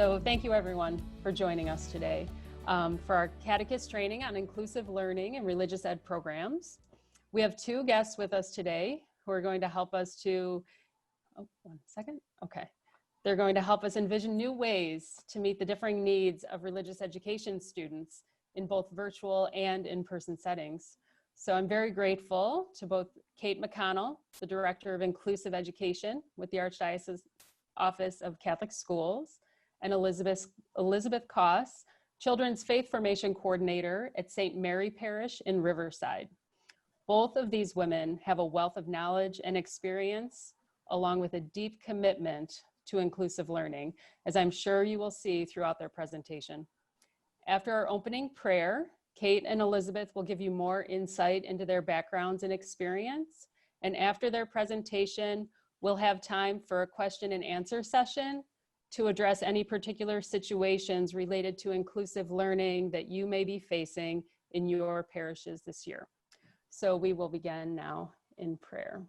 So thank you everyone for joining us today for our catechist training on inclusive learning and religious ed programs. We have two guests with us today who are going to help us to, They're going to help us envision new ways to meet the differing needs of religious education students in both virtual and in-person settings. So I'm very grateful to both Kate McConnell, the Director of Inclusive Education with the Archdiocese Office of Catholic Schools, and Elizabeth Kos, Children's Faith Formation Coordinator at St. Mary Parish in Riverside. Both of these women have a wealth of knowledge and experience, along with a deep commitment to inclusive learning, as I'm sure you will see throughout their presentation. After our opening prayer, Kate and Elizabeth will give you more insight into their backgrounds and experience. And after their presentation, we'll have time for a question and answer session to address any particular situations related to inclusive learning that you may be facing in your parishes this year. So we will begin now in prayer.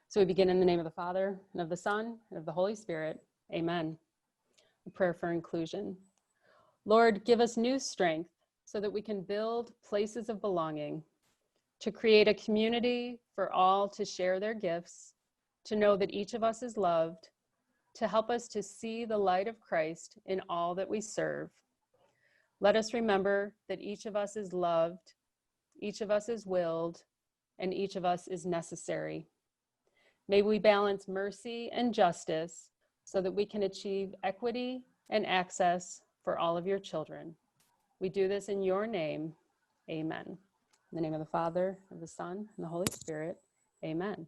So we begin in the name of the Father, and of the Son, and of the Holy Spirit. Amen. A prayer for inclusion. Lord, give us new strength so that we can build places of belonging, to create a community for all to share their gifts, to know that each of us is loved, to help us to see the light of Christ in all that we serve. Let us remember that each of us is loved, each of us is willed, and each of us is necessary. May we balance mercy and justice so that we can achieve equity and access for all of your children. We do this in your name. Amen. In the name of the Father, of the Son, and the Holy Spirit. Amen.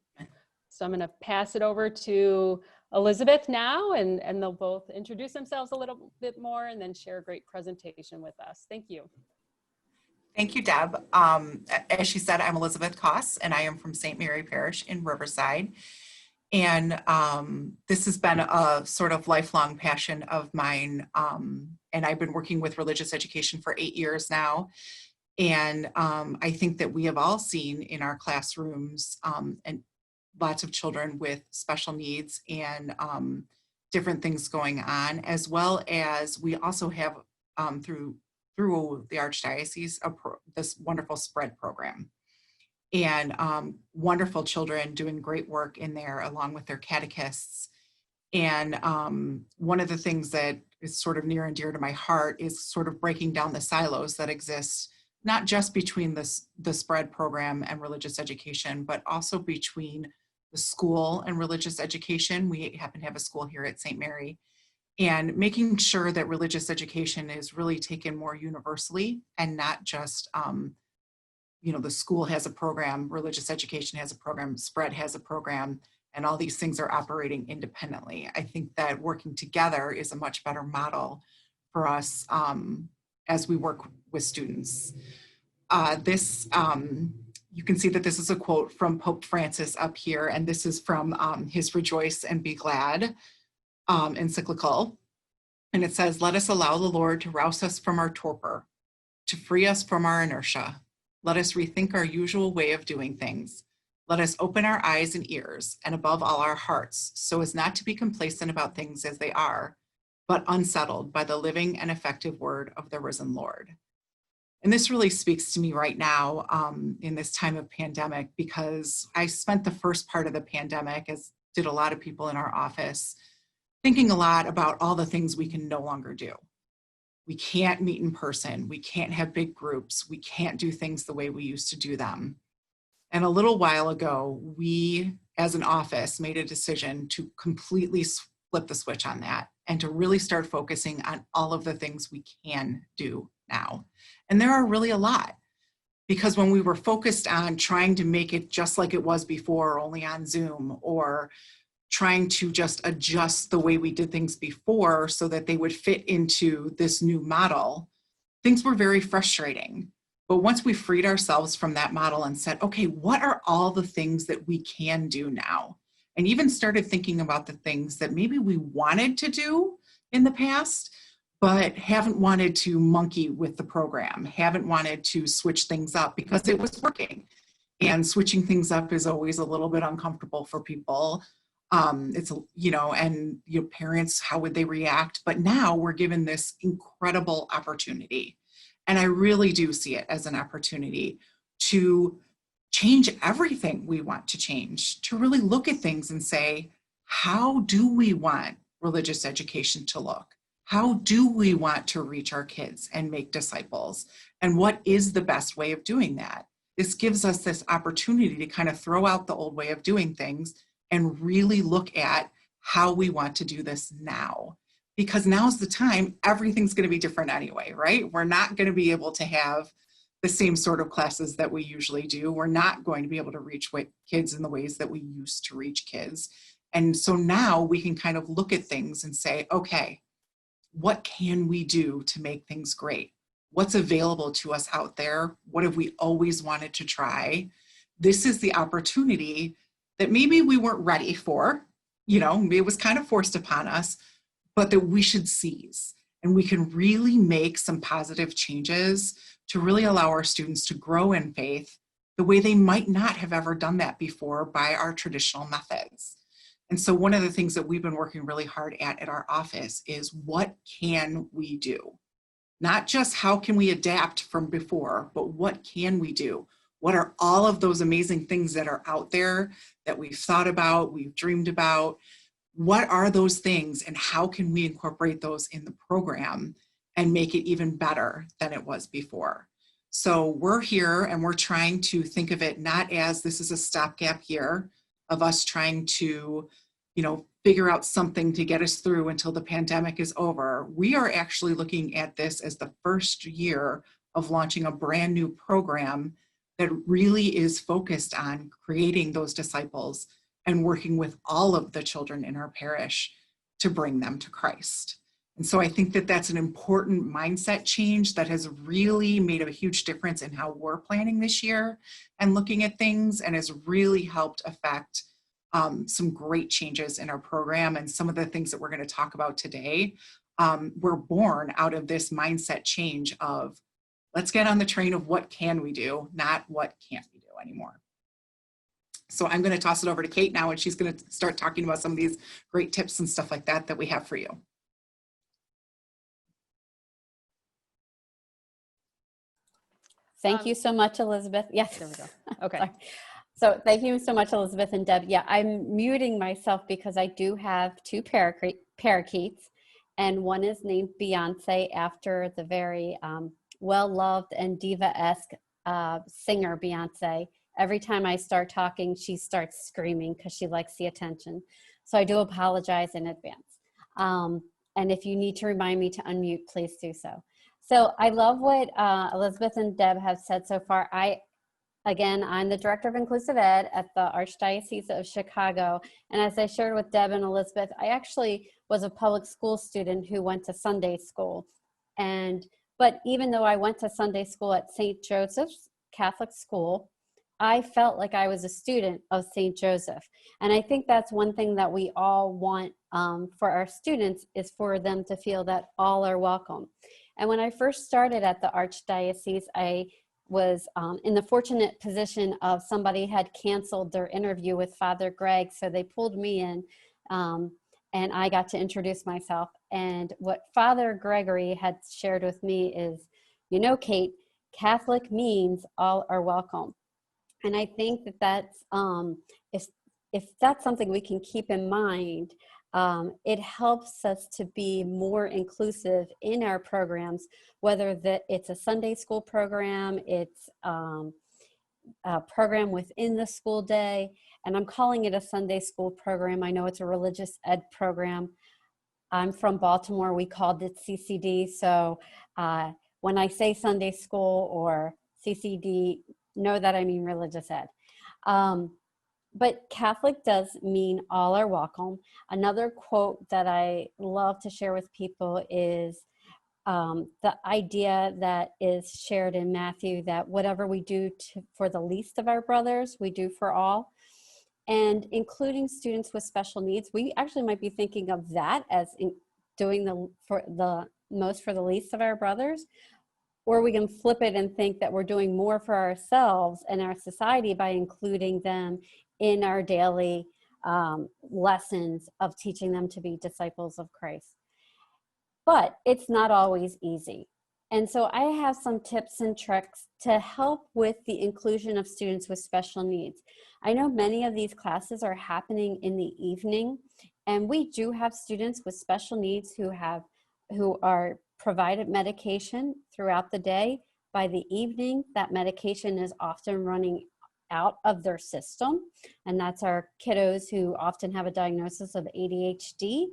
So I'm going to pass it over to Elizabeth now, and they'll both introduce themselves a little bit more and then share a great presentation with us. Thank you. Thank you, Deb. As she said, I'm Elizabeth Kos, and I am from St. Mary Parish in Riverside. And this has been a sort of lifelong passion of mine. And I've been working with religious education for 8 years now. And I think that we have all seen in our classrooms and lots of children with special needs and different things going on, as well as we also have through the Archdiocese this wonderful spread program. And wonderful children doing great work in there along with their catechists. And one of the things that is sort of near and dear to my heart is sort of breaking down the silos that exist, not just between the spread program and religious education, but also between the school and religious education. We happen to have a school here at St. Mary, and making sure that religious education is really taken more universally and not just the school has a program, religious education has a program, spread has a program, and all these things are operating independently. I think that working together is a much better model for us as we work with students. You can see that this is a quote from Pope Francis up here, and this is from his Rejoice and Be Glad encyclical. And it says, "Let us allow the Lord to rouse us from our torpor, to free us from our inertia. Let us rethink our usual way of doing things. Let us open our eyes and ears, and above all our hearts, so as not to be complacent about things as they are, but unsettled by the living and effective word of the risen Lord." And this really speaks to me right now in this time of pandemic, because I spent the first part of the pandemic, as did a lot of people in our office, thinking a lot about all the things we can no longer do. We can't meet in person. We can't have big groups. We can't do things the way we used to do them. And a little while ago, we as an office made a decision to completely flip the switch on that and to really start focusing on all of the things we can do now. And there are really a lot, because when we were focused on trying to make it just like it was before, only on Zoom, or trying to just adjust the way we did things before so that they would fit into this new model, things were very frustrating. But once we freed ourselves from that model and said, okay, what are all the things that we can do now? And even started thinking about the things that maybe we wanted to do in the past, but haven't wanted to monkey with the program, haven't wanted to switch things up because it was working. And switching things up is always a little bit uncomfortable for people. It's, you know, and your parents, how would they react? But now we're given this incredible opportunity. And I really do see it as an opportunity to change everything we want to change, to really look at things and say, how do we want religious education to look? How do we want to reach our kids and make disciples? And what is the best way of doing that? This gives us this opportunity to kind of throw out the old way of doing things and really look at how we want to do this now. Because now's the time, everything's going to be different anyway, right? We're not going to be able to have the same sort of classes that we usually do. We're not going to be able to reach kids in the ways that we used to reach kids. And so now we can kind of look at things and say, okay, what can we do to make things great? What's available to us out there? What have we always wanted to try? This is the opportunity that maybe we weren't ready for, you know, maybe it was kind of forced upon us, but that we should seize. And we can really make some positive changes to really allow our students to grow in faith the way they might not have ever done that before by our traditional methods. And so one of the things that we've been working really hard at our office is what can we do? Not just how can we adapt from before, but what can we do? What are all of those amazing things that are out there that we've thought about, we've dreamed about? What are those things and how can we incorporate those in the program and make it even better than it was before? So we're here and we're trying to think of it not as this is a stopgap year of us trying to, you know, figure out something to get us through until the pandemic is over. We are actually looking at this as the first year of launching a brand new program that really is focused on creating those disciples and working with all of the children in our parish to bring them to Christ. And so I think that that's an important mindset change that has really made a huge difference in how we're planning this year and looking at things, and has really helped affect some great changes in our program. And some of the things that we're going to talk about today were born out of this mindset change of let's get on the train of what can we do, not what can't we do anymore. So I'm going to toss it over to Kate now, and she's going to start talking about some of these great tips and stuff like that that we have for you. Thank you so much, Elizabeth. Yes. There we go. Okay. Sorry. So thank you so much, Elizabeth and Deb. Yeah, I'm muting myself because I do have two parakeets, and one is named Beyonce after the very well-loved and diva-esque singer Beyonce. Every time I start talking, she starts screaming because she likes the attention. So I do apologize in advance. And if you need to remind me to unmute, please do so. So I love what Elizabeth and Deb have said so far. Again, I'm the Director of Inclusive Ed at the Archdiocese of Chicago. And as I shared with Deb and Elizabeth, I actually was a public school student who went to Sunday school. But even though I went to Sunday school at St. Joseph's Catholic School, I felt like I was a student of St. Joseph. And I think that's one thing that we all want for our students, is for them to feel that all are welcome. And when I first started at the Archdiocese, I was in the fortunate position of somebody had canceled their interview with Father Greg, so they pulled me in, and I got to introduce myself. And what Father Gregory had shared with me is, you know, Kate, Catholic means all are welcome. And I think that that's, if that's something we can keep in mind, it helps us to be more inclusive in our programs, whether that it's a Sunday school program, it's a program within the school day, and I'm calling it a Sunday school program. I know it's a religious ed program. I'm from Baltimore, we called it CCD, so when I say Sunday school or CCD, know that I mean religious ed. But Catholic does mean all are welcome. Another quote that I love to share with people is the idea that is shared in Matthew, that whatever we do for the least of our brothers, we do for all. And including students with special needs, we actually might be thinking of that as doing the most for the least of our brothers. Or we can flip it and think that we're doing more for ourselves and our society by including them in our daily lessons of teaching them to be disciples of Christ. But it's not always easy. And so I have some tips and tricks to help with the inclusion of students with special needs. I know many of these classes are happening in the evening, and we do have students with special needs who are provided medication throughout the day. By the evening, that medication is often running out of their system, and that's our kiddos who often have a diagnosis of ADHD.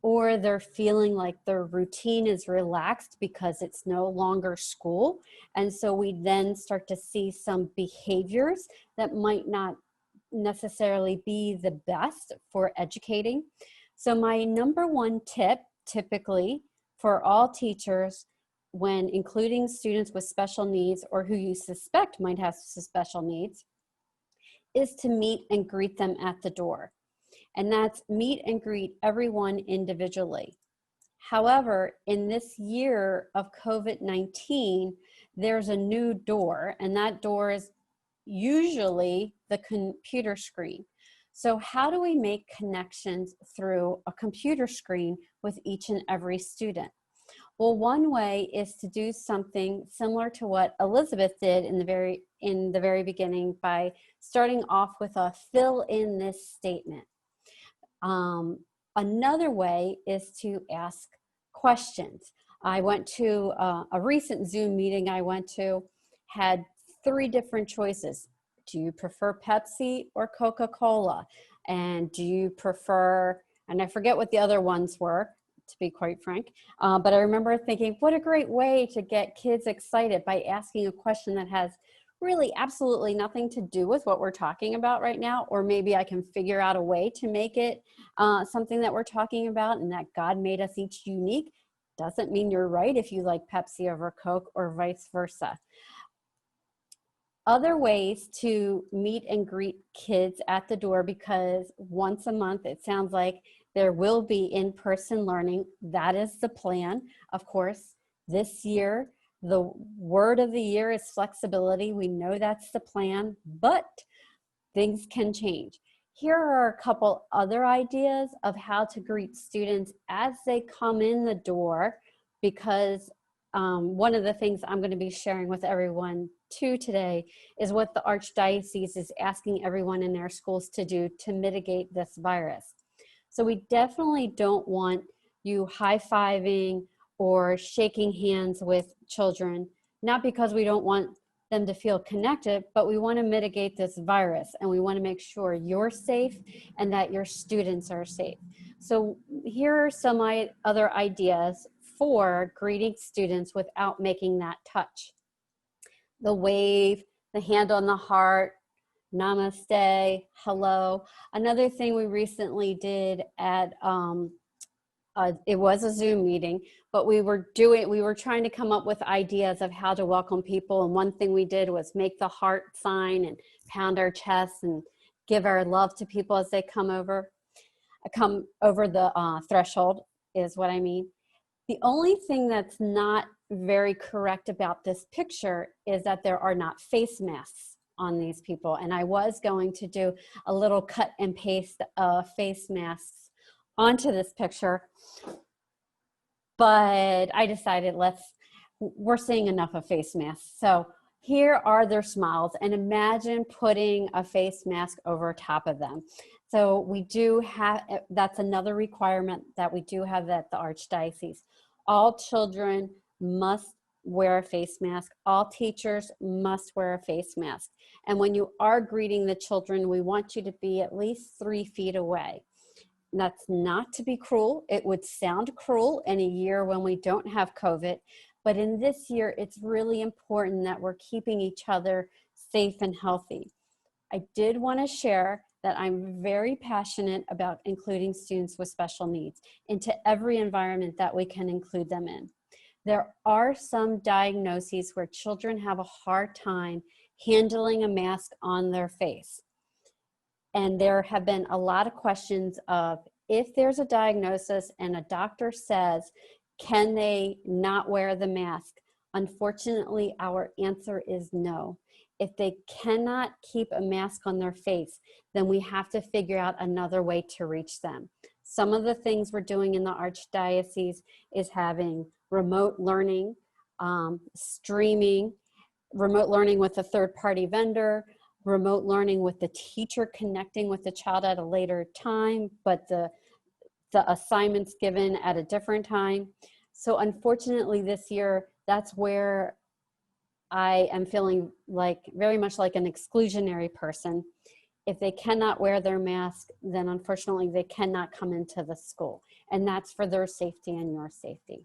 Or they're feeling like their routine is relaxed because it's no longer school. And so we then start to see some behaviors that might not necessarily be the best for educating. So my number one tip, typically for all teachers when including students with special needs or who you suspect might have special needs, is to meet and greet them at the door. And that's meet and greet everyone individually. However, in this year of COVID-19, there's a new door, and that door is usually the computer screen. So how do we make connections through a computer screen with each and every student? Well, one way is to do something similar to what Elizabeth did in the very beginning by starting off with a fill in this statement. Another way is to ask questions. I went to a recent Zoom meeting I went to, had 3 different choices. Do you prefer Pepsi or Coca-Cola? And do you prefer, and I forget what the other ones were, to be quite frank, but I remember thinking, what a great way to get kids excited by asking a question that has really absolutely nothing to do with what we're talking about right now, or maybe I can figure out a way to make it something that we're talking about, and that God made us each unique. Doesn't mean you're right if you like Pepsi over Coke or vice versa. Other ways to meet and greet kids at the door, because once a month, it sounds like there will be in-person learning. That is the plan. Of course, this year, the word of the year is flexibility. We know that's the plan, but things can change. Here are a couple other ideas of how to greet students as they come in the door, because one of the things I'm going to be sharing with everyone too today is what the Archdiocese is asking everyone in their schools to do to mitigate this virus. So we definitely don't want you high-fiving or shaking hands with children, not because we don't want them to feel connected, but we want to mitigate this virus, and we want to make sure you're safe and that your students are safe. So here are some other ideas for greeting students without making that touch. The wave, the hand on the heart, namaste, hello. Another thing we recently did at it was a Zoom meeting, but we were trying to come up with ideas of how to welcome people. And one thing we did was make the heart sign and pound our chests and give our love to people as they come over the threshold is what I mean. The only thing that's not very correct about this picture is that there are not face masks on these people. And I was going to do a little cut and paste face masks onto this picture, but I decided we're seeing enough of face masks. So here are their smiles, and imagine putting a face mask over top of them. So we do have, that's another requirement that we do have at the Archdiocese. All children must wear a face mask. All teachers must wear a face mask. And when you are greeting the children, we want you to be at least 3 feet away. That's not to be cruel. It would sound cruel in a year when we don't have COVID, but in this year, it's really important that we're keeping each other safe and healthy. I did want to share that I'm very passionate about including students with special needs into every environment that we can include them in. There are some diagnoses where children have a hard time handling a mask on their face. And there have been a lot of questions of, if there's a diagnosis and a doctor says, can they not wear the mask Unfortunately, our answer is no. If they cannot keep a mask on their face, then we have to figure out another way to reach them. Some of the things we're doing in the Archdiocese is having remote learning, streaming, remote learning with a third-party vendor, remote learning with the teacher connecting with the child at a later time, but the assignments given at a different time. So unfortunately this year, that's where I am feeling like very much like an exclusionary person. If they cannot wear their mask, then unfortunately they cannot come into the school. And that's for their safety and your safety.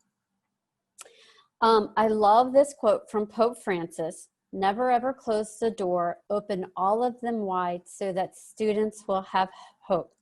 I love this quote from Pope Francis: "Never ever close the door, open all of them wide so that students will have hope."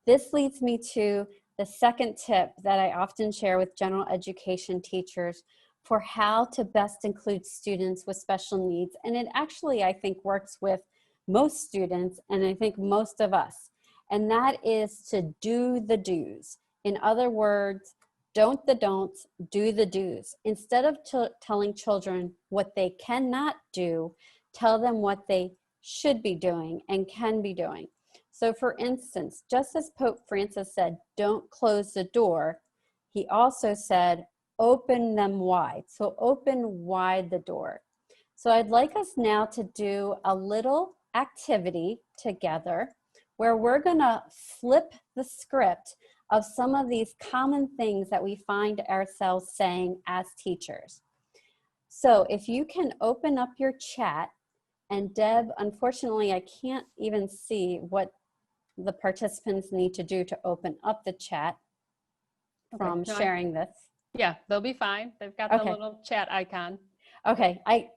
This leads me to the second tip that I often share with general education teachers for how to best include students with special needs. And it actually, I think, works with most students, and I think most of us. And that is to do the do's. In other words, don't the don'ts, do the do's. Instead of telling children what they cannot do, tell them what they should be doing and can be doing. So for instance, just as Pope Francis said, don't close the door, he also said, open them wide. So open wide the door. So I'd like us now to do a little activity together where we're gonna flip the script of some of these common things that we find ourselves saying as teachers. So if you can open up your chat, and Deb, unfortunately, I can't even see what the participants need to do to open up the chat from sharing this. Yeah, they'll be fine. They've got the little chat icon. Okay, I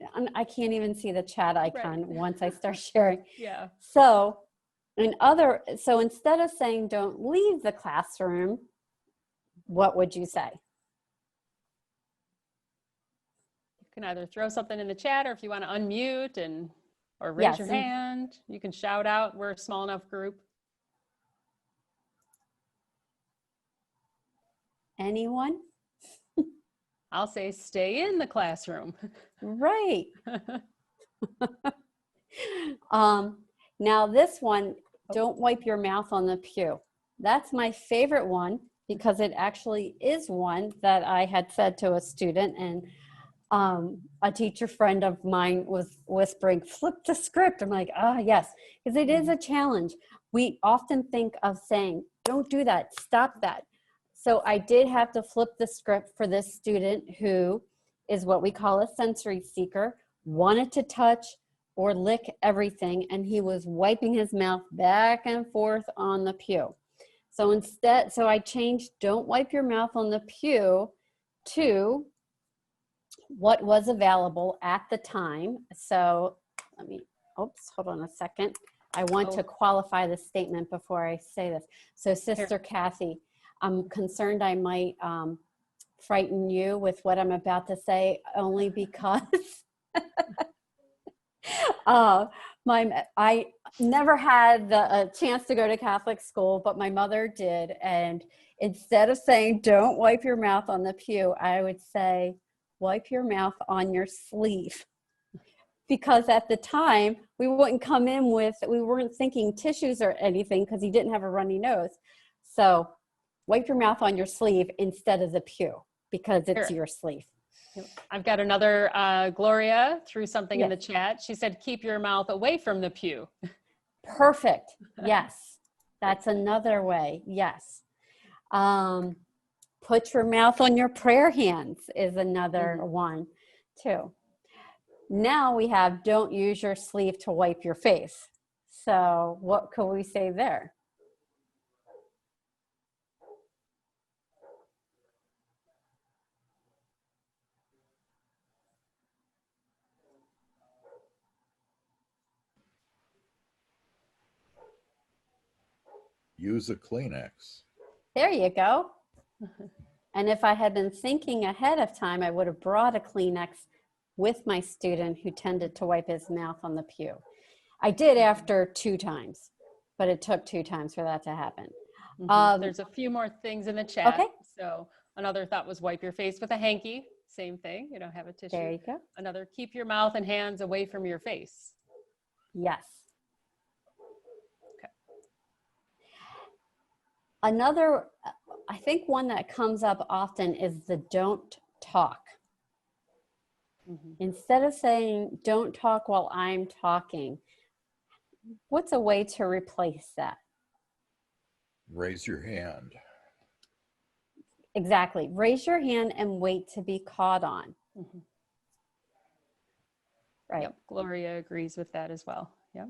can't even see the chat icon once I start sharing. Yeah. So instead of saying don't leave the classroom, what would you say? You can either throw something in the chat, or if you want to unmute or raise your hand, you can shout out. We're a small enough group. Anyone? I'll say stay in the classroom. Right. Now this one, don't wipe your mouth on the pew. That's my favorite one because it actually is one that I had said to a student, and a teacher friend of mine was whispering, flip the script. I'm like, yes, because it is a challenge. We often think of saying, don't do that, stop that. So I did have to flip the script for this student who is what we call a sensory seeker, wanted to touch or lick everything, and he was wiping his mouth back and forth on the pew. So I changed don't wipe your mouth on the pew to what was available at the time. So hold on a second. I want to qualify the statement before I say this. So Sister Kathy, I'm concerned I might frighten you with what I'm about to say, only because I never had the chance to go to Catholic school, but my mother did. And instead of saying, don't wipe your mouth on the pew, I would say, wipe your mouth on your sleeve. Because at the time, we weren't thinking tissues or anything because he didn't have a runny nose. So wipe your mouth on your sleeve instead of the pew because it's your sleeve. I've got another, Gloria threw something in the chat. She said, keep your mouth away from the pew. Perfect. Yes. That's another way. Yes. Put your mouth on your prayer hands is another one too. Now we have don't use your sleeve to wipe your face. So what could we say there? Use a Kleenex. There you go. And if I had been thinking ahead of time, I would have brought a Kleenex with my student who tended to wipe his mouth on the pew. I did after 2 times, but it took 2 times for that to happen. There's a few more things in the chat. Okay. So another thought was wipe your face with a hanky. same thing, you know, have a tissue. There you go. Another, keep your mouth and hands away from your face. Yes. Okay. Another, I think one that comes up often is the don't talk. Mhm. Instead of saying, don't talk while I'm talking, what's a way to replace that? Raise your hand. Exactly. Raise your hand and wait to be called on. Mhm. Right. Yep, Gloria agrees with that as well. Yep.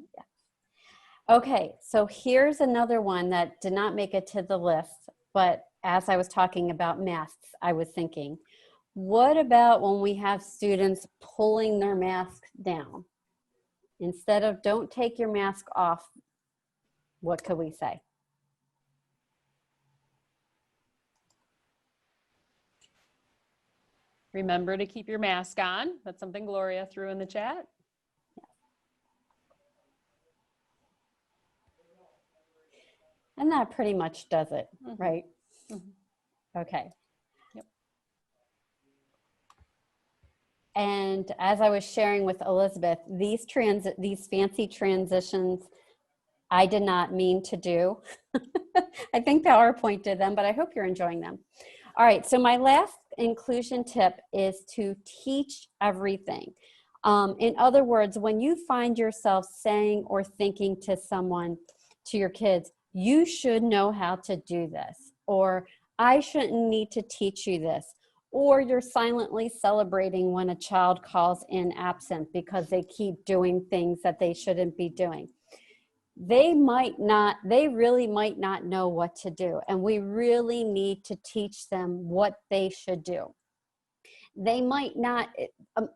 Okay, so here's another one that did not make it to the list, but as I was talking about masks, I was thinking, what about when we have students pulling their mask down? Instead of don't take your mask off, what could we say? Remember to keep your mask on. That's something Gloria threw in the chat. And that pretty much does it, Mhm. right? Mhm. Okay. Yep. And as I was sharing with Elizabeth, these fancy transitions, I did not mean to do. I think PowerPoint did them, but I hope you're enjoying them. All right, so my last inclusion tip is to teach everything. In other words, when you find yourself saying or thinking to someone, to your kids, you should know how to do this, or I shouldn't need to teach you this, or you're silently celebrating when a child calls in absent because they keep doing things that they shouldn't be doing. They really might not know what to do, and we really need to teach them what they should do. They might not,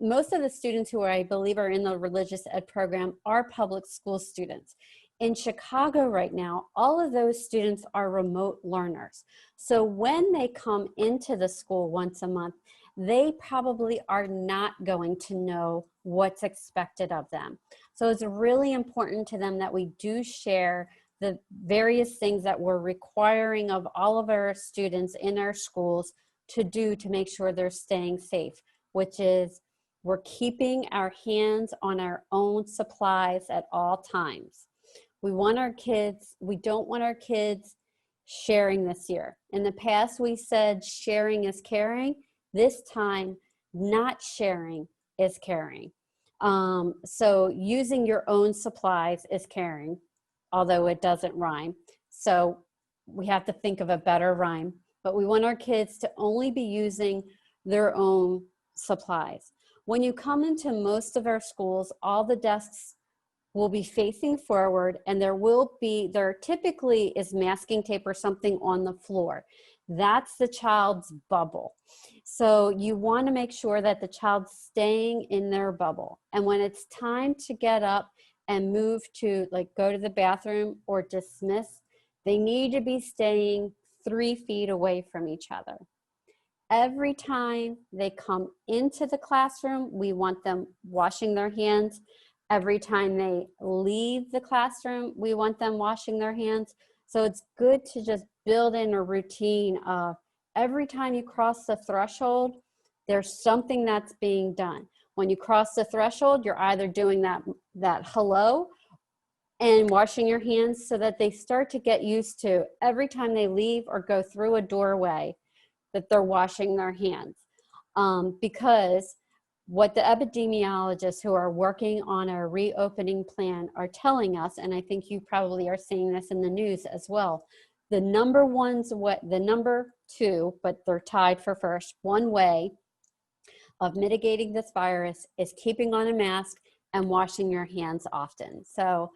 most of the students who I believe are in the religious ed program are public school students. In Chicago right now, all of those students are remote learners. So when they come into the school once a month, they probably are not going to know what's expected of them. So it's really important to them that we do share the various things that we're requiring of all of our students in our schools to do to make sure they're staying safe, which is we're keeping our hands on our own supplies at all times. We don't want our kids sharing this year. In the past, we said sharing is caring. This time, not sharing is caring. So using your own supplies is caring, although it doesn't rhyme. So we have to think of a better rhyme, but we want our kids to only be using their own supplies. When you come into most of our schools, all the desks will be facing forward, and there typically is masking tape or something on the floor. That's the child's bubble. So you want to make sure that the child's staying in their bubble. And when it's time to get up and move to go to the bathroom or dismiss, they need to be staying 3 feet away from each other. Every time they come into the classroom, we want them washing their hands. Every time they leave the classroom, we want them washing their hands. So it's good to just build in a routine of every time you cross the threshold, there's something that's being done. When you cross the threshold, you're either doing that hello and washing your hands so that they start to get used to every time they leave or go through a doorway that they're washing their hands. Because what the epidemiologists who are working on a reopening plan are telling us, and I think you probably are seeing this in the news as well, the number 2, but they're tied for first, one way of mitigating this virus is keeping on a mask and washing your hands often. So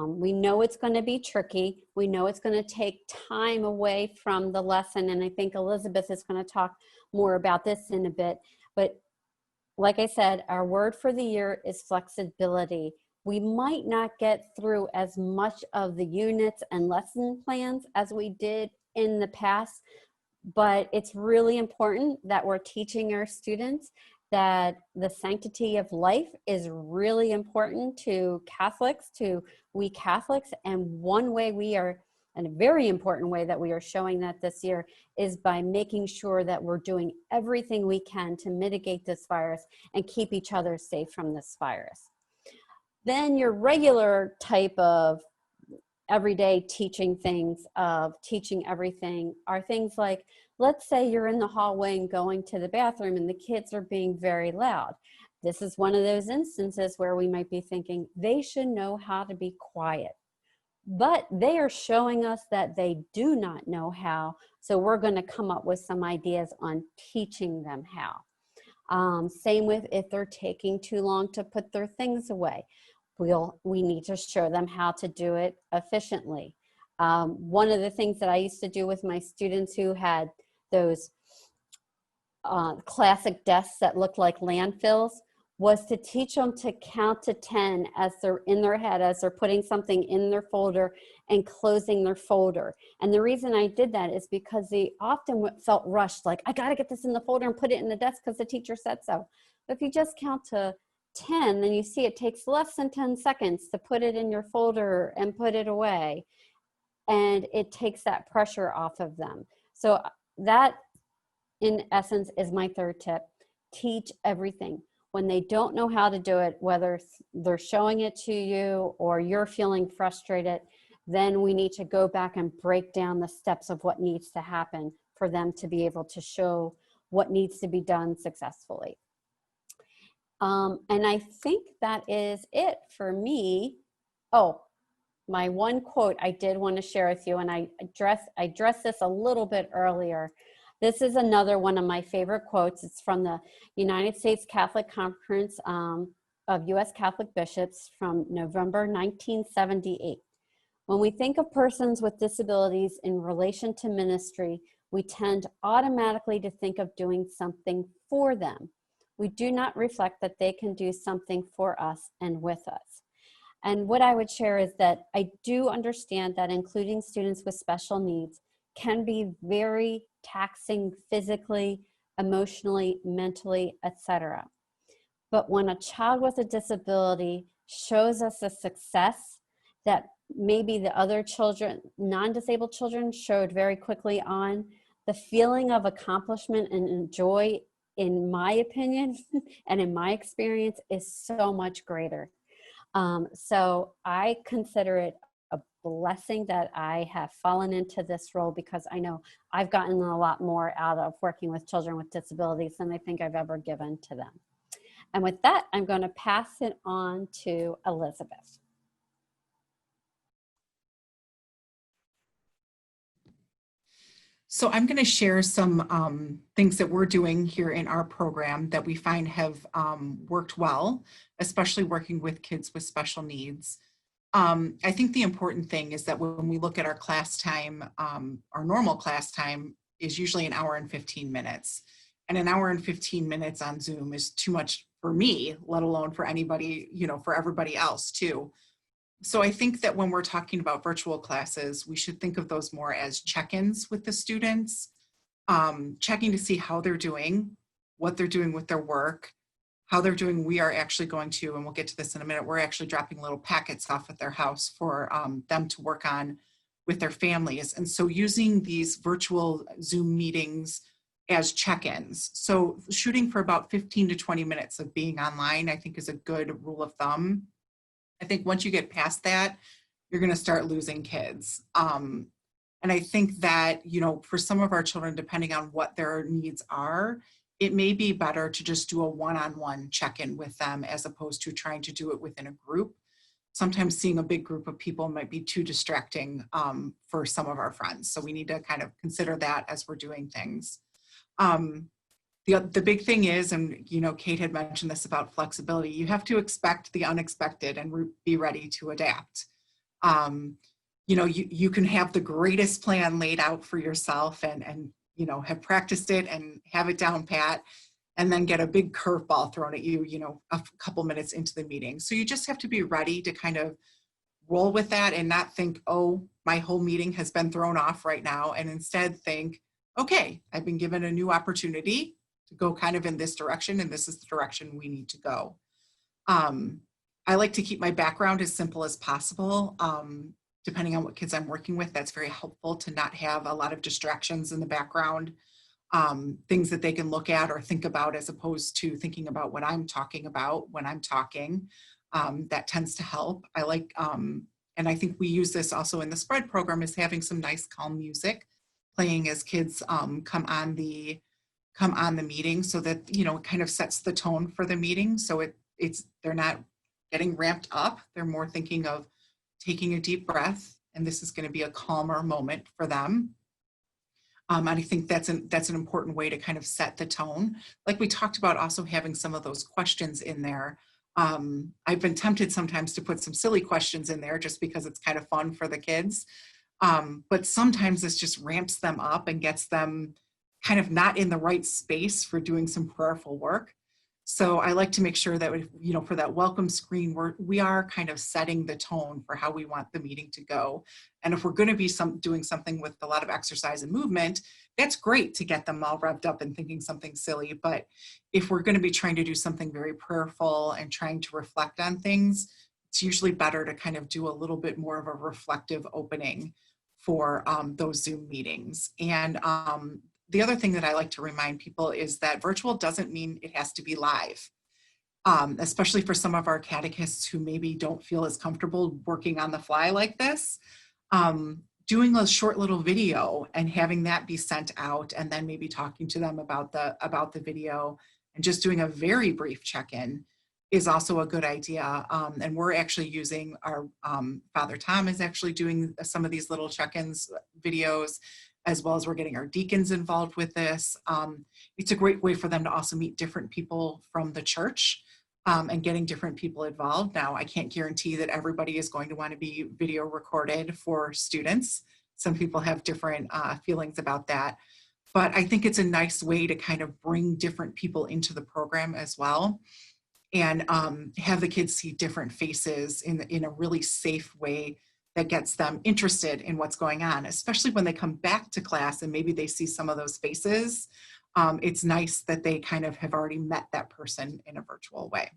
we know it's going to be tricky. We know it's going to take time away from the lesson. And I think Elizabeth is going to talk more about this in a bit. But like I said, our word for the year is flexibility. We might not get through as much of the units and lesson plans as we did in the past, but it's really important that we're teaching our students that the sanctity of life is really important to we Catholics, and one way we are And a very important way that we are showing that this year is by making sure that we're doing everything we can to mitigate this virus and keep each other safe from this virus. Then your regular type of everyday teaching things of teaching everything are things like, let's say you're in the hallway and going to the bathroom and the kids are being very loud. This is one of those instances where we might be thinking they should know how to be quiet, but they are showing us that they do not know how. So we're going to come up with some ideas on teaching them how. Same with if they're taking too long to put their things away. We need to show them how to do it efficiently. One of the things that I used to do with my students who had those classic desks that looked like landfills was to teach them to count to 10 as they're in their head, as they're putting something in their folder and closing their folder. And the reason I did that is because they often felt rushed, like, I got to get this in the folder and put it in the desk because the teacher said so. But if you just count to 10, then you see it takes less than 10 seconds to put it in your folder and put it away. And it takes that pressure off of them. So that, in essence, is my third tip. Teach everything. When they don't know how to do it, whether they're showing it to you or you're feeling frustrated, then we need to go back and break down the steps of what needs to happen for them to be able to show what needs to be done successfully. And I think that is it for me. Oh, my one quote I did want to share with you, and I addressed this a little bit earlier. This is another one of my favorite quotes. It's from the United States Catholic Conference of U.S. Catholic Bishops from November 1978. When we think of persons with disabilities in relation to ministry, we tend automatically to think of doing something for them. We do not reflect that they can do something for us and with us. And what I would share is that I do understand that including students with special needs can be very taxing physically, emotionally, mentally, etc. But when a child with a disability shows us a success that maybe the other children, non-disabled children, showed very quickly on, the feeling of accomplishment and joy, in my opinion and in my experience, is so much greater. So I consider it a blessing that I have fallen into this role, because I know I've gotten a lot more out of working with children with disabilities than I think I've ever given to them. And with that, I'm going to pass it on to Elizabeth. So I'm going to share some things that we're doing here in our program that we find have worked well, especially working with kids with special needs. I think the important thing is that when we look at our class time, our normal class time is usually an hour and 15 minutes. And an hour and 15 minutes on Zoom is too much for me, let alone for anybody, for everybody else too. So I think that when we're talking about virtual classes, we should think of those more as check-ins with the students, checking to see how they're doing, what they're doing with their work, how they're doing. We are actually going to, and we'll get to this in a minute, we're actually dropping little packets off at their house for them to work on with their families. And so using these virtual Zoom meetings as check-ins. So shooting for about 15 to 20 minutes of being online, I think, is a good rule of thumb. I think once you get past that, you're going to start losing kids. And I think that, for some of our children, depending on what their needs are, it may be better to just do a one-on-one check-in with them as opposed to trying to do it within a group. Sometimes seeing a big group of people might be too distracting for some of our friends. So we need to kind of consider that as we're doing things. The big thing is, and Kate had mentioned this about flexibility, you have to expect the unexpected and be ready to adapt. You can have the greatest plan laid out for yourself and have practiced it and have it down pat, and then get a big curveball thrown at you, a couple minutes into the meeting. So you just have to be ready to kind of roll with that and not think, oh, my whole meeting has been thrown off right now, and instead think, okay, I've been given a new opportunity to go kind of in this direction, and this is the direction we need to go. I like to keep my background as simple as possible. depending on what kids I'm working with, that's very helpful to not have a lot of distractions in the background, things that they can look at or think about as opposed to thinking about what I'm talking about when I'm talking. That tends to help. I like, and I think we use this also in the spread program, is having some nice calm music playing as kids come on the meeting, so that, you know, it kind of sets the tone for the meeting. So they're not getting ramped up. They're more thinking of taking a deep breath, and this is going to be a calmer moment for them. And I think that's an important way to kind of set the tone. Like we talked about, also having some of those questions in there. I've been tempted sometimes to put some silly questions in there just because it's kind of fun for the kids. But sometimes this just ramps them up and gets them kind of not in the right space for doing some prayerful work. So I like to make sure that, you know, for that welcome screen, we are kind of setting the tone for how we want the meeting to go. And if we're going to be doing something with a lot of exercise and movement, that's great to get them all revved up and thinking something silly. But if we're going to be trying to do something very prayerful and trying to reflect on things, it's usually better to kind of do a little bit more of a reflective opening for those Zoom meetings. And the other thing that I like to remind people is that virtual doesn't mean it has to be live, especially for some of our catechists who maybe don't feel as comfortable working on the fly like this. Doing a short little video and having that be sent out, and then maybe talking to them about the video and just doing a very brief check-in is also a good idea. And we're actually using our, Father Tom is actually doing some of these little check-ins videos, as well as we're getting our deacons involved with this. It's a great way for them to also meet different people from the church, and getting different people involved. Now, I can't guarantee that everybody is going to want to be video recorded for students. Some people have different feelings about that. But I think it's a nice way to kind of bring different people into the program as well, and have the kids see different faces in a really safe way that gets them interested in what's going on, especially when they come back to class and maybe they see some of those faces. It's nice that they kind of have already met that person in a virtual way.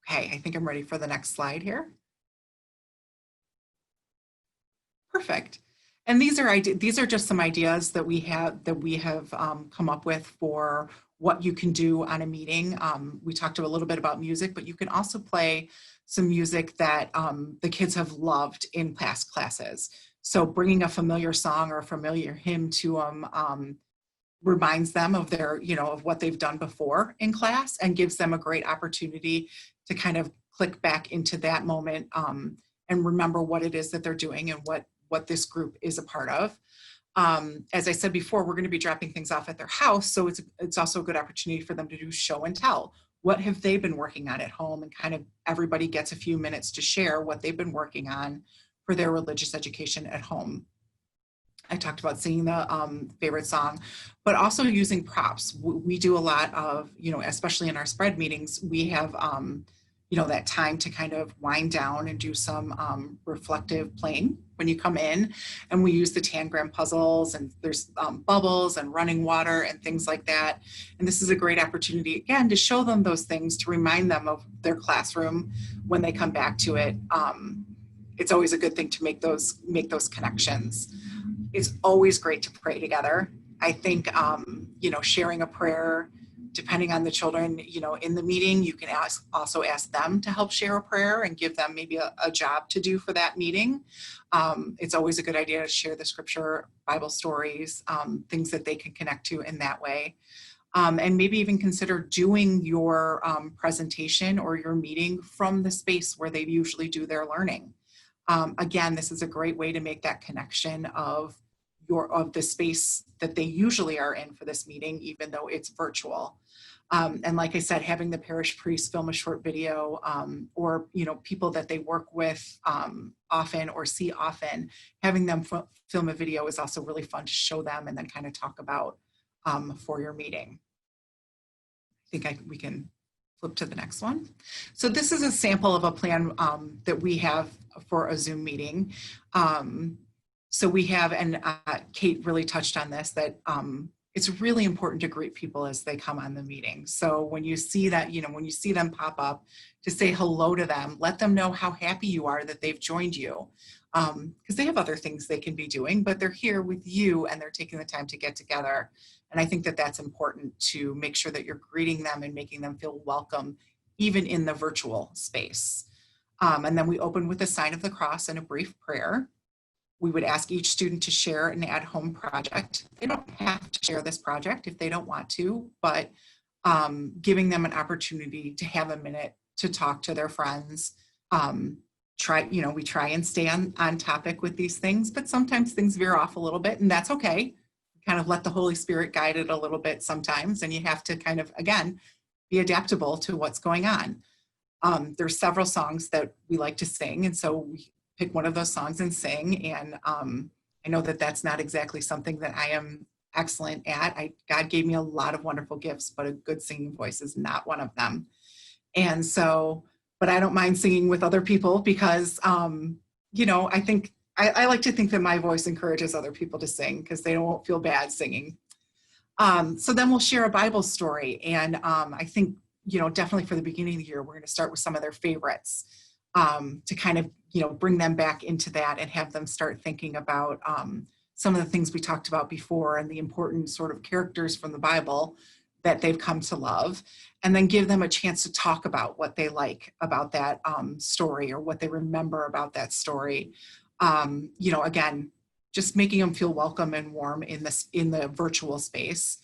Okay, I think I'm ready for the next slide here. Perfect. And these are just some ideas that we have come up with for what you can do on a meeting. We talked a little bit about music, but you can also play some music that the kids have loved in past classes. So bringing a familiar song or a familiar hymn to them reminds them of their, you know, of what they've done before in class, and gives them a great opportunity to kind of click back into that moment and remember what it is that they're doing and what this group is a part of. As I said before, we're going to be dropping things off at their house, so it's also a good opportunity for them to do show and tell. What have they been working on at home? And kind of everybody gets a few minutes to share what they've been working on for their religious education at home. I talked about singing the favorite song, but also using props. We do a lot of, you know, especially in our spread meetings, we have, you know, that time to kind of wind down and do some reflective playing when you come in. And we use the tangram puzzles, and there's bubbles and running water and things like that. And this is a great opportunity, again, to show them those things, to remind them of their classroom when they come back to it. It's always a good thing to make those connections. It's always great to pray together. I think, you know, sharing a prayer, depending on the children, you know, in the meeting, you can also ask them to help share a prayer and give them maybe a job to do for that meeting. It's always a good idea to share the scripture, Bible stories, things that they can connect to in that way. And maybe even consider doing your presentation or your meeting from the space where they usually do their learning. Again, this is a great way to make that connection of the space that they usually are in for this meeting, even though it's virtual. And like I said, having the parish priest film a short video, or, you know, people that they work with often or see often, having them film a video is also really fun to show them and then kind of talk about for your meeting. I think we can flip to the next one. So this is a sample of a plan that we have for a Zoom meeting. So we have, and Kate really touched on this, that it's really important to greet people as they come on the meeting. So when you see that, when you see them pop up, to say hello to them, let them know how happy you are that they've joined you. Because they have other things they can be doing, but they're here with you and they're taking the time to get together. And I think that that's important, to make sure that you're greeting them and making them feel welcome, even in the virtual space. And then we open with a sign of the cross and a brief prayer. We would ask each student to share an at-home project. They don't have to share this project if they don't want to, but giving them an opportunity to have a minute to talk to their friends. We try and stay on topic with these things, but sometimes things veer off a little bit, and that's okay. Kind of let the Holy Spirit guide it a little bit sometimes, and you have to kind of, again, be adaptable to what's going on. There's several songs that we like to sing, and so we pick one of those songs and sing. And I know that that's not exactly something that I am excellent at. God gave me a lot of wonderful gifts, but a good singing voice is not one of them. And so, but I don't mind singing with other people because, I think, I like to think that my voice encourages other people to sing because they won't feel bad singing. So then we'll share a Bible story. And I think, definitely for the beginning of the year, we're going to start with some of their favorites to kind of, bring them back into that and have them start thinking about some of the things we talked about before and the important sort of characters from the Bible that they've come to love, and then give them a chance to talk about what they like about that story or what they remember about that story. Again, just making them feel welcome and warm in the virtual space,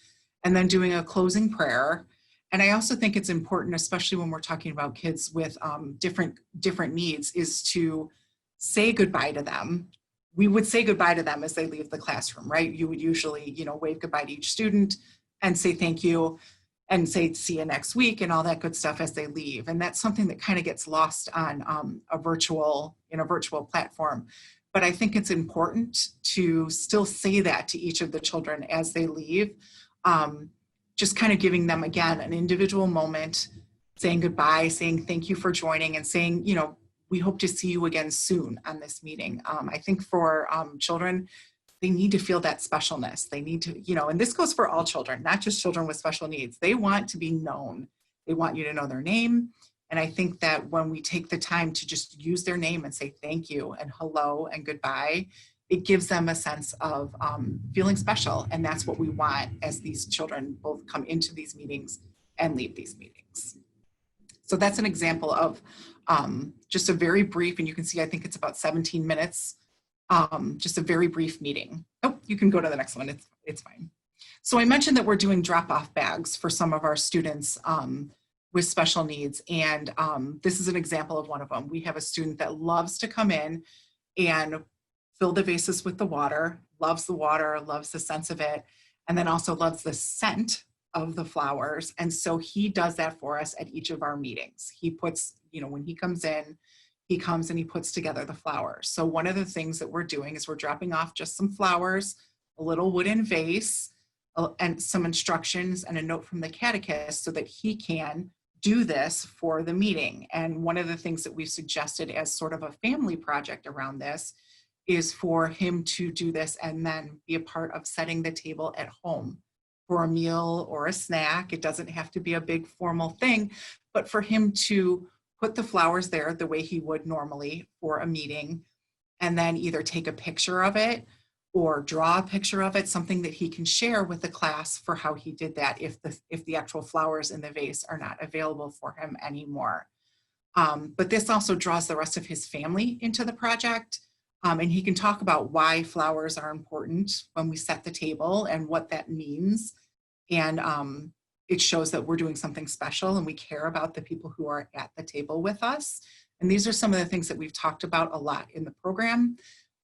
and then doing a closing prayer. And I also think it's important, especially when we're talking about kids with different needs, is to say goodbye to them. We would say goodbye to them as they leave the classroom, right? You would usually, wave goodbye to each student and say thank you and say see you next week and all that good stuff as they leave. And that's something that kind of gets lost on a virtual platform. But I think it's important to still say that to each of the children as they leave. Just kind of giving them, again, an individual moment, saying goodbye, saying thank you for joining, and saying, we hope to see you again soon on this meeting. I think for children, they need to feel that specialness. They need to, and this goes for all children, not just children with special needs. They want to be known. They want you to know their name. And I think that when we take the time to just use their name and say thank you and hello and goodbye, it gives them a sense of feeling special. And that's what we want as these children both come into these meetings and leave these meetings. So that's an example of just a very brief, and you can see, I think it's about 17 minutes, just a very brief meeting. Oh, you can go to the next one, it's fine. So I mentioned that we're doing drop-off bags for some of our students with special needs. And this is an example of one of them. We have a student that loves to come in and fill the vases with the water, loves the sense of it, and then also loves the scent of the flowers. And so he does that for us at each of our meetings. He puts, when he comes in, he comes and he puts together the flowers. So one of the things that we're doing is we're dropping off just some flowers, a little wooden vase, and some instructions and a note from the catechist so that he can do this for the meeting. And one of the things that we've suggested as sort of a family project around this is for him to do this and then be a part of setting the table at home for a meal or a snack. It doesn't have to be a big formal thing, but for him to put the flowers there the way he would normally for a meeting, and then either take a picture of it or draw a picture of it, something that he can share with the class for how he did that if the actual flowers in the vase are not available for him anymore. But this also draws the rest of his family into the project. And he can talk about why flowers are important when we set the table and what that means. And it shows that we're doing something special and we care about the people who are at the table with us. And these are some of the things that we've talked about a lot in the program.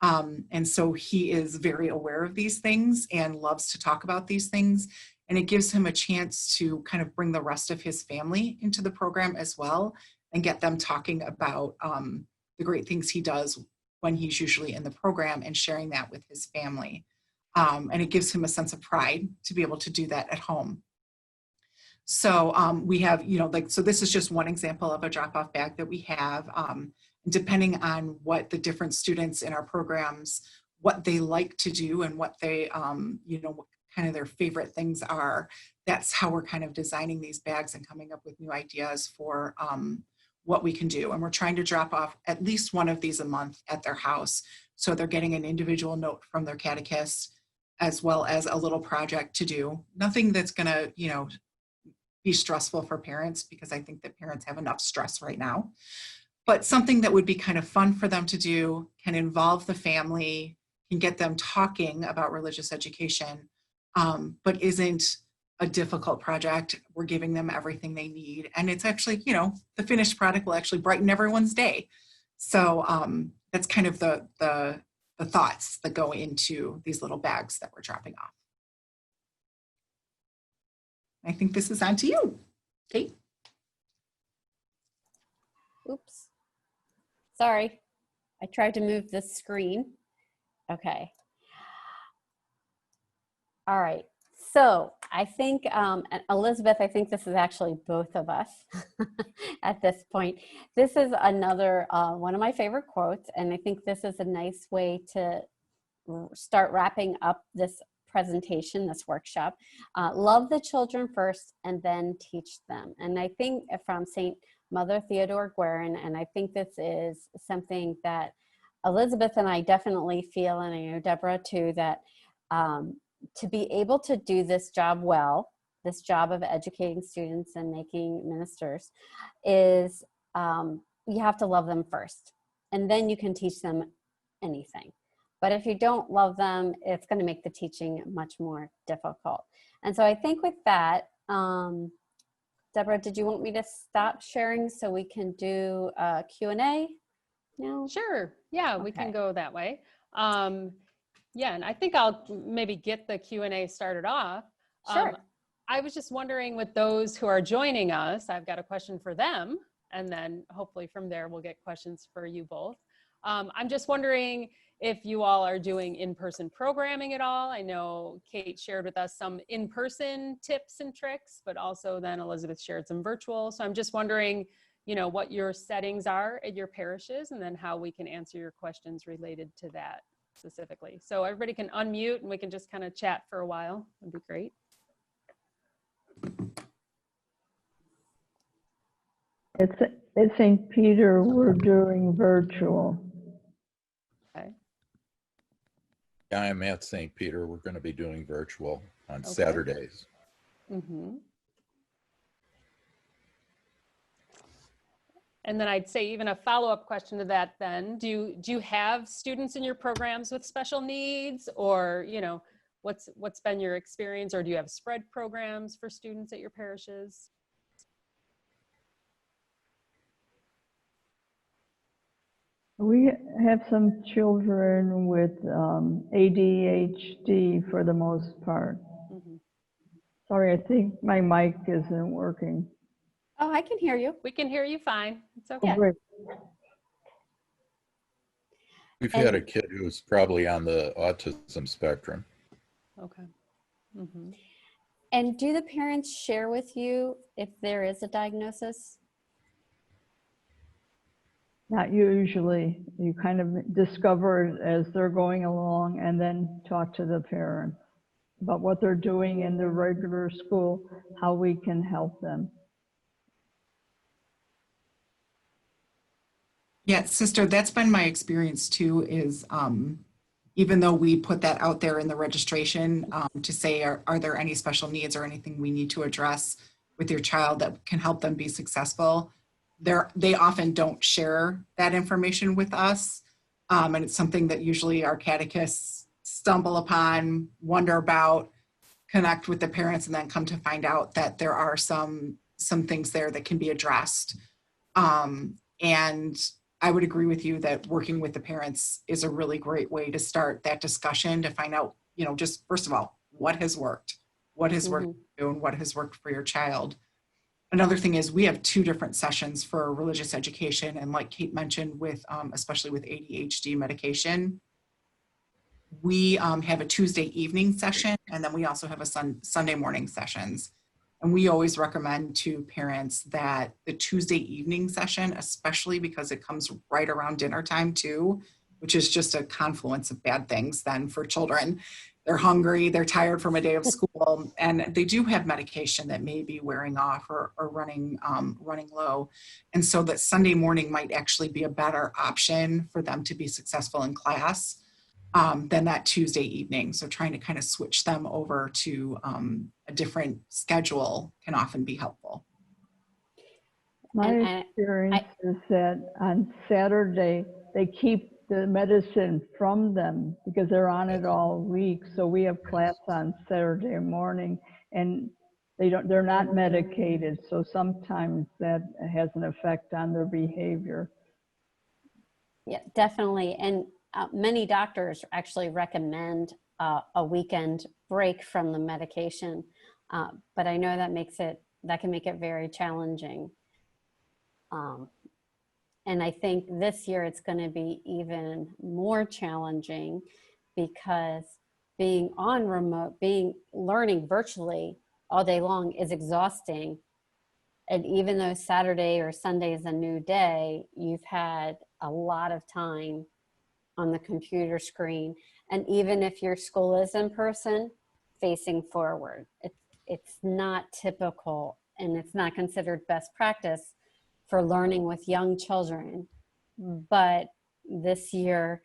And so he is very aware of these things and loves to talk about these things. And it gives him a chance to kind of bring the rest of his family into the program as well and get them talking about the great things he does when he's usually in the program and sharing that with his family. And it gives him a sense of pride to be able to do that at home. So we have, so this is just one example of a drop-off bag that we have. Depending on what the different students in our programs, what they like to do and what they, what kind of their favorite things are. That's how we're kind of designing these bags and coming up with new ideas for what we can do. And we're trying to drop off at least one of these a month at their house. So they're getting an individual note from their catechist, as well as a little project to do. Nothing that's gonna, be stressful for parents, because I think that parents have enough stress right now. But something that would be kind of fun for them to do, can involve the family, can get them talking about religious education, but isn't a difficult project. We're giving them everything they need. And it's actually, the finished product will actually brighten everyone's day. So that's kind of the thoughts that go into these little bags that we're dropping off. I think this is on to you, Kate. Oops. Sorry. I tried to move the screen. Okay. All right. So I think, Elizabeth, I think this is actually both of us at this point. This is another one of my favorite quotes, and I think this is a nice way to start wrapping up this presentation, this workshop. Love the children first and then teach them. And I think from St. Mother Theodore Guerin, and I think this is something that Elizabeth and I definitely feel, and I know Deborah too, that to be able to do this job well, this job of educating students and making ministers, is you have to love them first, and then you can teach them anything. But if you don't love them, it's going to make the teaching much more difficult. And so I think with that, Deborah, did you want me to stop sharing so we can do a Q&A? No? Sure. Yeah, we can go that way. Yeah, and I think I'll maybe get the Q&A started off. Sure. I was just wondering, with those who are joining us, I've got a question for them, and then hopefully from there we'll get questions for you both. I'm just wondering if you all are doing in-person programming at all. I know Kate shared with us some in-person tips and tricks, but also then Elizabeth shared some virtual. So I'm just wondering, what your settings are at your parishes, and then how we can answer your questions related to that specifically. So everybody can unmute and we can just kind of chat for a while. That'd be great. At St. Peter, we're doing virtual. Okay. Yeah, I'm at St. Peter. We're going to be doing virtual on Okay. Saturdays. Mm-hmm. And then I'd say even a follow-up question to that then, do you have students in your programs with special needs, or, what's been your experience, or do you have spread programs for students at your parishes? We have some children with ADHD for the most part. Mm-hmm. Sorry, I think my mic isn't working. Oh, I can hear you. We can hear you fine. It's okay. Oh, great. We've had a kid who's probably on the autism spectrum. Okay. Mm-hmm. And do the parents share with you if there is a diagnosis? Not usually. You kind of discover it as they're going along, and then talk to the parents about what they're doing in the regular school, how we can help them. Yeah, sister, that's been my experience too, is even though we put that out there in the registration to say, are there any special needs or anything we need to address with your child that can help them be successful, they often don't share that information with us. And it's something that usually our catechists stumble upon, wonder about, connect with the parents, and then come to find out that there are some things there that can be addressed. And I would agree with you that working with the parents is a really great way to start that discussion, to find out, just first of all, what has worked, what has worked for you, and what has worked for your child. Another thing is we have 2 different sessions for religious education. And like Kate mentioned, with especially with ADHD medication, we have a Tuesday evening session, and then we also have a Sunday morning sessions. And we always recommend to parents that the Tuesday evening session, especially because it comes right around dinner time too, which is just a confluence of bad things then for children, they're hungry, they're tired from a day of school, and they do have medication that may be wearing off or running low. And so that Sunday morning might actually be a better option for them to be successful in class than that Tuesday evening. So trying to kind of switch them over to a different schedule can often be helpful. My experience is that on Saturday, they keep the medicine from them because they're on it all week. So we have class on Saturday morning and they're not medicated. So sometimes that has an effect on their behavior. Yeah, definitely. And many doctors actually recommend a weekend break from the medication. But I know that can make it very challenging. And I think this year it's going to be even more challenging because being on remote, learning virtually all day long is exhausting. And even though Saturday or Sunday is a new day, you've had a lot of time on the computer screen. And even if your school is in person, facing forward, it's not typical and it's not considered best practice for learning with young children. But this year,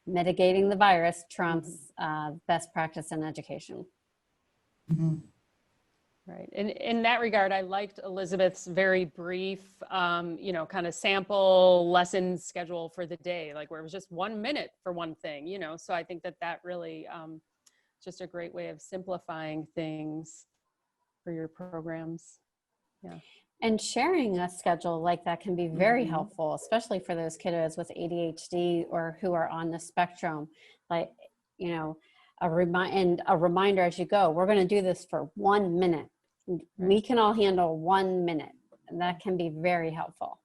mitigating the virus trumps best practice in education. Mm-hmm. Right. And in that regard, I liked Elizabeth's very brief, kind of sample lesson schedule for the day, like where it was just 1 minute for one thing, so I think that really just a great way of simplifying things for your programs. Yeah. And sharing a schedule like that can be very helpful, especially for those kiddos with ADHD or who are on the spectrum. Like, a reminder as you go, we're going to do this for 1 minute. Right. We can all handle 1 minute, and that can be very helpful.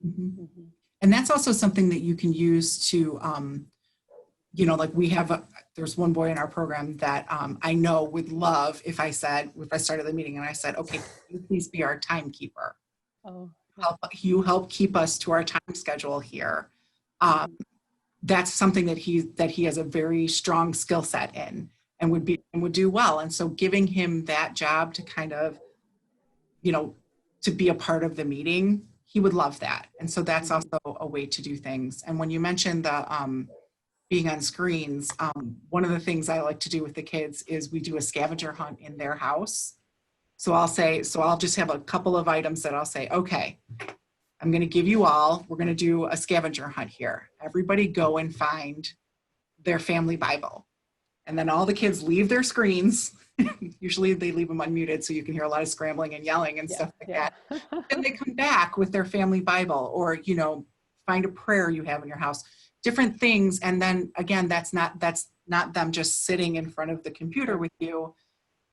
Mm-hmm. Mm-hmm. And that's also something that you can use to, like there's one boy in our program that I know would love if I started the meeting and I said, okay, please be our timekeeper. Oh, yeah. Help keep us to our time schedule here. That's something that he has a very strong skill set in and would do well. And so giving him that job to kind of, to be a part of the meeting, he would love that. And so that's also a way to do things. And when you mentioned the being on screens, one of the things I like to do with the kids is we do a scavenger hunt in their house. So I'll just have a couple of items that I'll say, okay, I'm going to give you all, we're going to do a scavenger hunt here. Everybody go and find their family Bible. And then all the kids leave their screens. Usually they leave them unmuted so you can hear a lot of scrambling and yelling and stuff like that. And they come back with their family Bible or, find a prayer you have in your house. Different things. And then again, that's not them just sitting in front of the computer with you.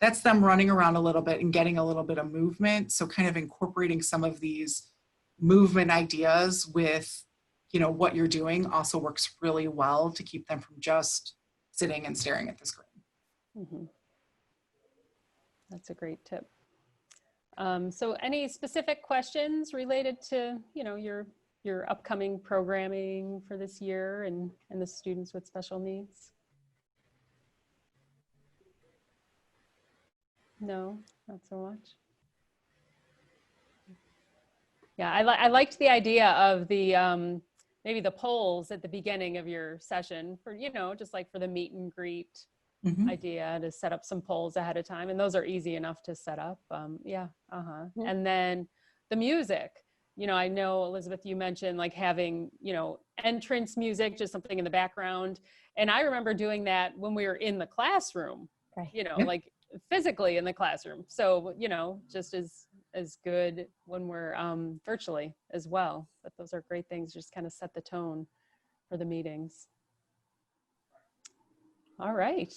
That's them running around a little bit and getting a little bit of movement. So kind of incorporating some of these movement ideas with, what you're doing also works really well to keep them from just sitting and staring at the screen. Mm-hmm. That's a great tip. So any specific questions related to, your upcoming programming for this year and the students with special needs? No, not so much. Yeah, I liked the idea of the maybe the polls at the beginning of your session for, just like for the meet and greet idea to set up some polls ahead of time. And those are easy enough to set up. And then the music. I know, Elizabeth, you mentioned like having, entrance music, just something in the background. And I remember doing that when we were in the classroom, like physically in the classroom. So, just as good when we're virtually as well. But those are great things, just kind of set the tone for the meetings. All right.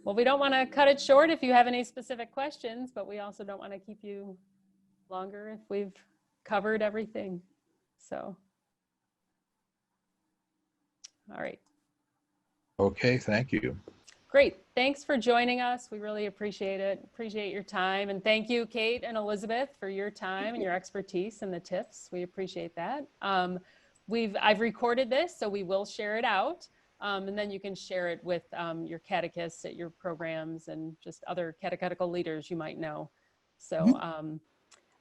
Well, we don't want to cut it short if you have any specific questions, but we also don't want to keep you longer if we've covered everything. So, all right. Okay, thank you. Great. Thanks for joining us. We really appreciate it. Appreciate your time. And thank you, Kate and Elizabeth, for your time and your expertise and the tips. We appreciate that. I've recorded this, so we will share it out. And then you can share it with your catechists at your programs and just other catechetical leaders you might know. So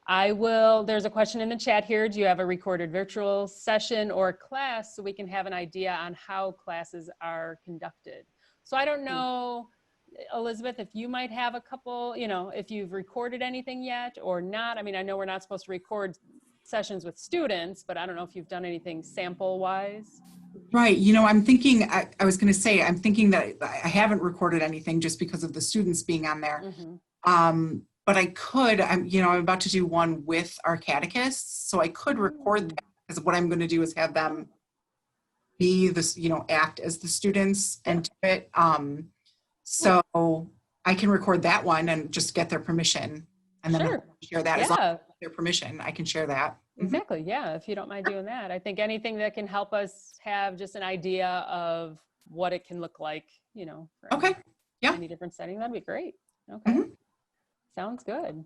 there's a question in the chat here. Do you have a recorded virtual session or class so we can have an idea on how classes are conducted? So I don't know, Elizabeth, if you might have a couple, if you've recorded anything yet or not. I mean, I know we're not supposed to record sessions with students, but I don't know if you've done anything sample wise. Right. I'm thinking, I was going to say, I'm thinking that I haven't recorded anything just because of the students being on there. But I could, I'm about to do one with our catechists, so I could record that, because what I'm going to do is have them be this, act as the students and do it. So I can record that one and just get their permission, and then share that. As long as their permission, I can share that. Exactly. Yeah. If you don't mind doing that, I think anything that can help us have just an idea of what it can look like, for any different setting, that'd be great. Okay. Sounds good.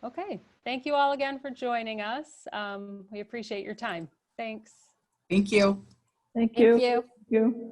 Okay. Thank you all again for joining us. We appreciate your time. Thanks. Thank you. Thank you. Thank you. Thank you.